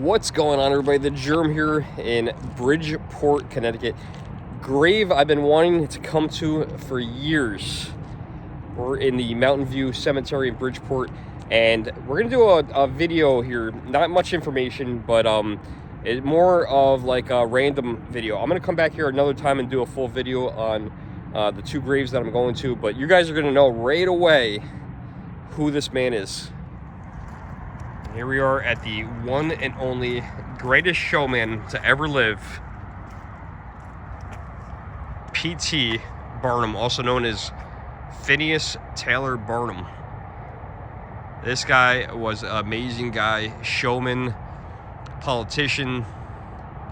What's going on, everybody? The Germ here in Bridgeport, Connecticut. Grave I've been wanting to come to for years. We're in the Mountain View Cemetery in Bridgeport, and we're gonna do a video here. Not much information, but it's more of like a random video. I'm gonna come back here another time and do a full video on the two graves that I'm going to, but you guys are gonna know right away who this man is. Here we are at the one and only greatest showman to ever live, P.T. Barnum, also known as Phineas Taylor Barnum. This guy was an amazing guy, showman, politician.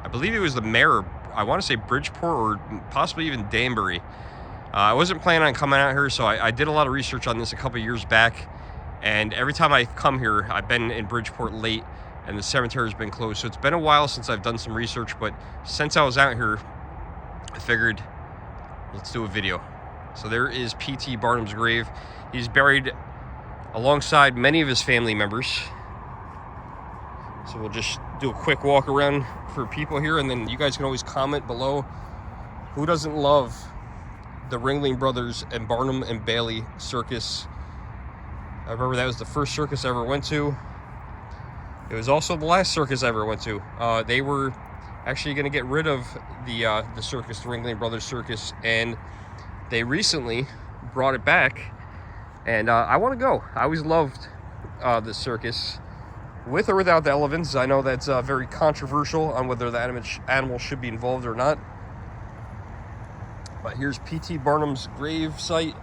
I believe he was the mayor, I want to say Bridgeport or possibly even Danbury. I wasn't planning on coming out here, so I did a lot of research on this a couple years back. And every time I come here, I've been in Bridgeport late and the cemetery's been closed. So it's been a while since I've done some research, but since I was out here, I figured let's do a video. So there is P.T. Barnum's grave. He's buried alongside many of his family members. So we'll just do a quick walk around for people here, and then you guys can always comment below. Who doesn't love the Ringling Brothers and Barnum and Bailey circus? I remember that was the first circus I ever went to. It was also the last circus I ever went to. They were actually going to get rid of the circus, the Ringling Brothers Circus, and they recently brought it back. And I want to go. I always loved the circus, with or without the elephants. I know that's very controversial on whether the animals should be involved or not. But here's P.T. Barnum's grave site,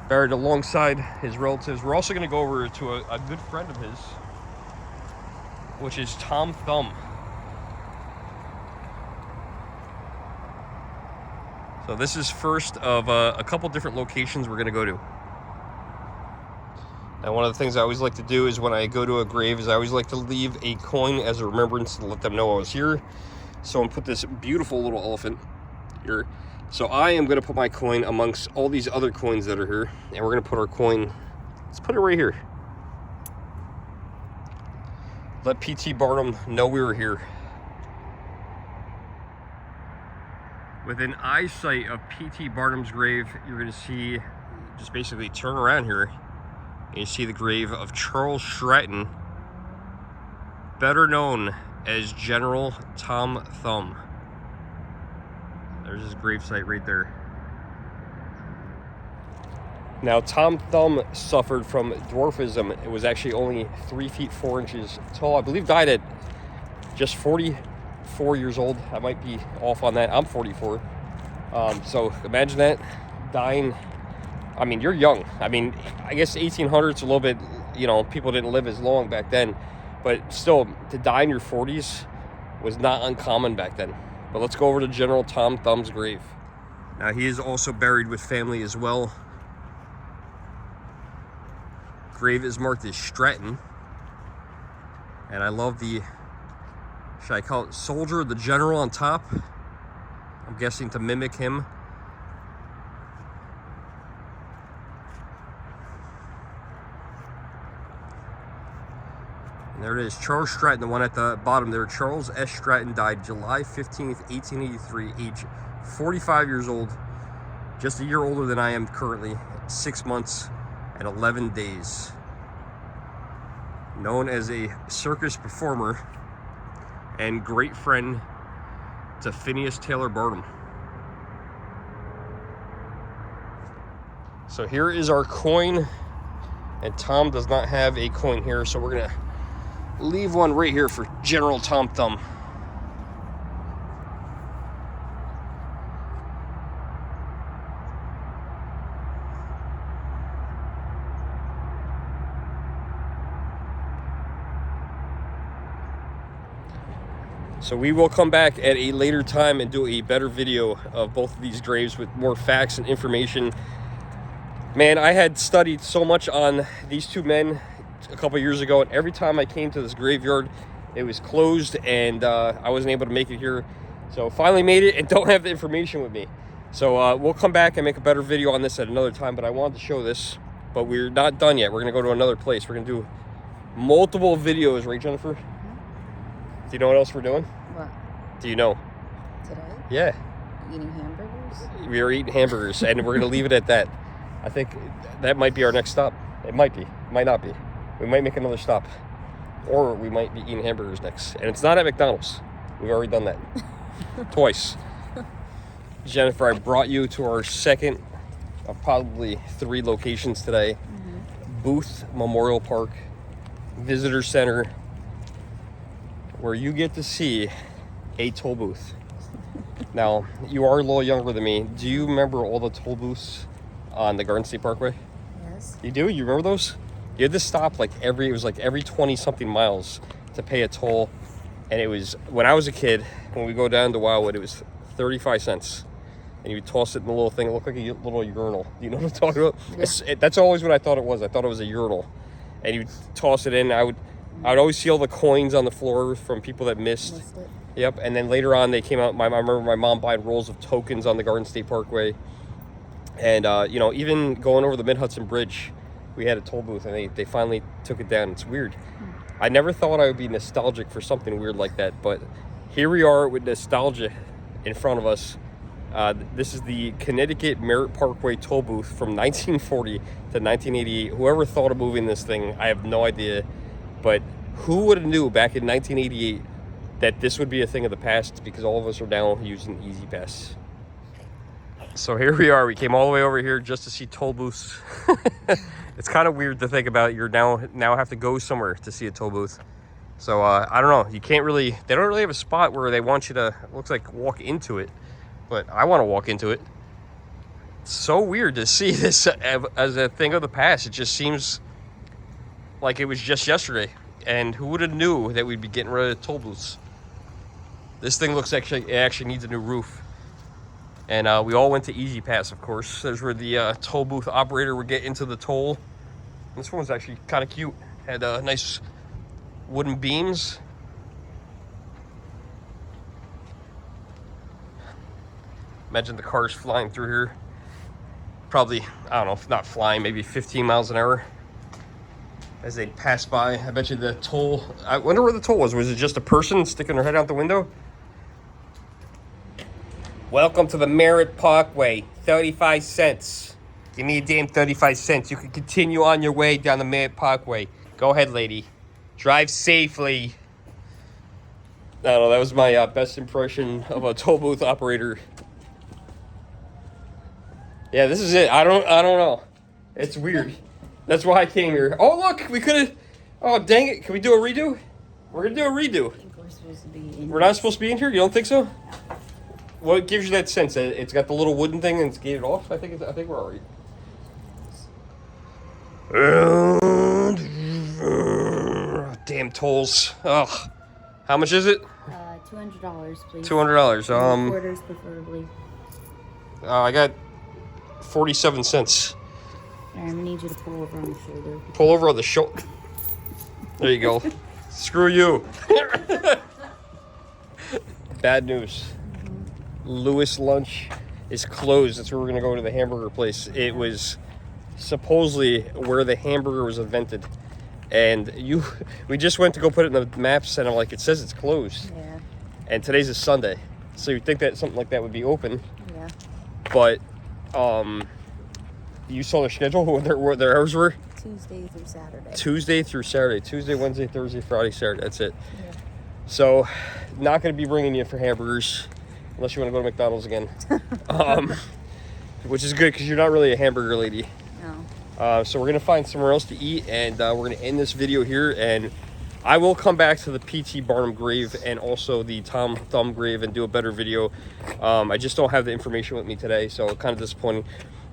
buried alongside his relatives. We're also going to go over to a good friend of his, which is Tom Thumb. So this is first of a couple different locations we're going to go to. Now, one of the things I always like to do is when I go to a grave is I always like to leave a coin as a remembrance to let them know I was here. So I'm going to put this beautiful little elephant here. So I am going to put my coin amongst all these other coins that are here. And we're going to put our coin, let's put it right here. Let P.T. Barnum know we were here. Within eyesight of P.T. Barnum's grave, you're going to see, just basically turn around here, and you see the grave of Charles Stratton, better known as General Tom Thumb. There's his gravesite right there. Now, Tom Thumb suffered from dwarfism. It was actually only 3 feet 4 inches tall. I believe died at just 44 years old. I might be off on that. I'm 44. So imagine that, dying. I mean, you're young. I mean, I guess 1800s a little bit, you know, people didn't live as long back then. But still, to die in your 40s was not uncommon back then. But let's go over to General Tom Thumb's grave. Now, he is also buried with family as well. Grave is marked as Stratton. And I love the, should I call it soldier, the general on top? I'm guessing to mimic him. And there it is, Charles Stratton, the one at the bottom there. Charles S. Stratton died July 15th, 1883, age 45 years old. Just a year older than I am currently, 6 months and 11 days. Known as a circus performer and great friend to Phineas Taylor Barnum. So here is our coin, and Tom does not have a coin here, so we're gonna leave one right here for General Tom Thumb. So we will come back at a later time and do a better video of both of these graves with more facts and information. Man, I had studied so much on these two men a couple years ago, and every time I came to this graveyard, it was closed, and I wasn't able to make it here. So finally made it and don't have the information with me. So we'll come back and make a better video on this at another time, but I wanted to show this. But we're not done yet. We're going to go to another place. We're going to do multiple videos, right, Jennifer? you know what else we're doing? What? Do you know? Today? Yeah. Eating hamburgers? We are eating hamburgers, and we're going to leave it at that. I think that might be our next stop. It might be. Might not be. We might make another stop. Or we might be eating hamburgers next. And it's not at McDonald's. We've already done that. Twice. Jennifer, I brought you to our second of probably 3 locations today. Booth Memorial Park Visitor Center, where you get to see a toll booth. Now, you are a little younger than me. Do you remember all the toll booths on the Garden State Parkway? Yes. You do? You remember those? You had to stop it was like every 20 something miles to pay a toll. And it was, when I was a kid, when we go down to Wildwood, it was 35 cents. And you would toss it in the little thing. It looked like a little urinal. Do you know what I'm talking about? Yeah. That's always what I thought it was. I thought it was a urinal. And you toss it in. I would always see all the coins on the floor from people that missed it. Yep. And then later on, they came out. I remember my mom buying rolls of tokens on the Garden State Parkway. And, you know, even going over the Mid-Hudson Bridge, we had a toll booth, and they finally took it down. It's weird. I never thought I would be nostalgic for something weird like that. But here we are with nostalgia in front of us. This is the Connecticut Merritt Parkway toll booth from 1940 to 1988. Whoever thought of moving this thing, I have no idea. But who would have knew back in 1988 that this would be a thing of the past, because all of us are now using Easy Pass. So here we are. We came all the way over here just to see toll booths. It's kind of weird to think about. You're now have to go somewhere to see a toll booth. So I don't know. You can't really. They don't really have a spot where they want you to. It looks like walk into it, but I want to walk into it. It's so weird to see this as a thing of the past. It just seems like it was just yesterday. And who would have knew that we'd be getting rid of toll booths? This thing looks like it actually needs a new roof. And we all went to Easy Pass, of course. There's where the toll booth operator would get into the toll. This one was actually kind of cute. Had nice wooden beams. Imagine the cars flying through here. Probably, I don't know, if not flying, maybe 15 miles an hour as they pass by. I bet you the toll, I wonder where the toll was. Was it just a person sticking their head out the window? Welcome to the Merritt Parkway, 35 cents. Give me a damn 35 cents. You can continue on your way down the Merritt Parkway. Go ahead, lady. Drive safely. I don't know, that was my best impression of a toll booth operator. Yeah, this is it. I don't know. It's weird. That's why I came here. Oh, look, we could have. Oh, dang it. Can we do a redo? We're going to do a redo. I think we're supposed to be in We're not supposed to be in here? You don't think so? What gives you that sense? It's got the little wooden thing and it's gated off? I think we're all right. Damn tolls. Ugh. How much is it? $200, please. $200. Quarters, preferably. I got 47 cents. I'm gonna need you to pull over on the shoulder. Pull over on the shoulder. There you go. Screw you. Bad news. Lewis Lunch is closed. That's where we're gonna go to the hamburger place. It was supposedly where the hamburger was invented, and we just went to go put it in the maps, and I'm like, it says it's closed. Yeah. And today's a Sunday, so you'd think that something like that would be open. Yeah. But you saw their schedule, what their hours were? Tuesday through Saturday. Tuesday through Saturday. Tuesday, Wednesday, Thursday, Friday, Saturday. That's it. Yeah. So, not going to be bringing you for hamburgers unless you want to go to McDonald's again. Which is good because you're not really a hamburger lady. No. So we're going to find somewhere else to eat, and we're going to end this video here. And I will come back to the P.T. Barnum grave and also the Tom Thumb grave and do a better video. I just don't have the information with me today, so kind of disappointing.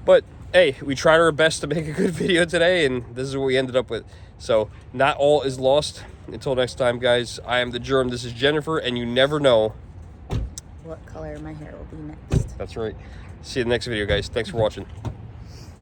But hey, we tried our best to make a good video today, and this is what we ended up with. So not all is lost. Until next time, guys, I am the Germ. This is Jennifer, and you never know what color my hair will be next. That's right. See you in the next video, guys. Thanks for watching.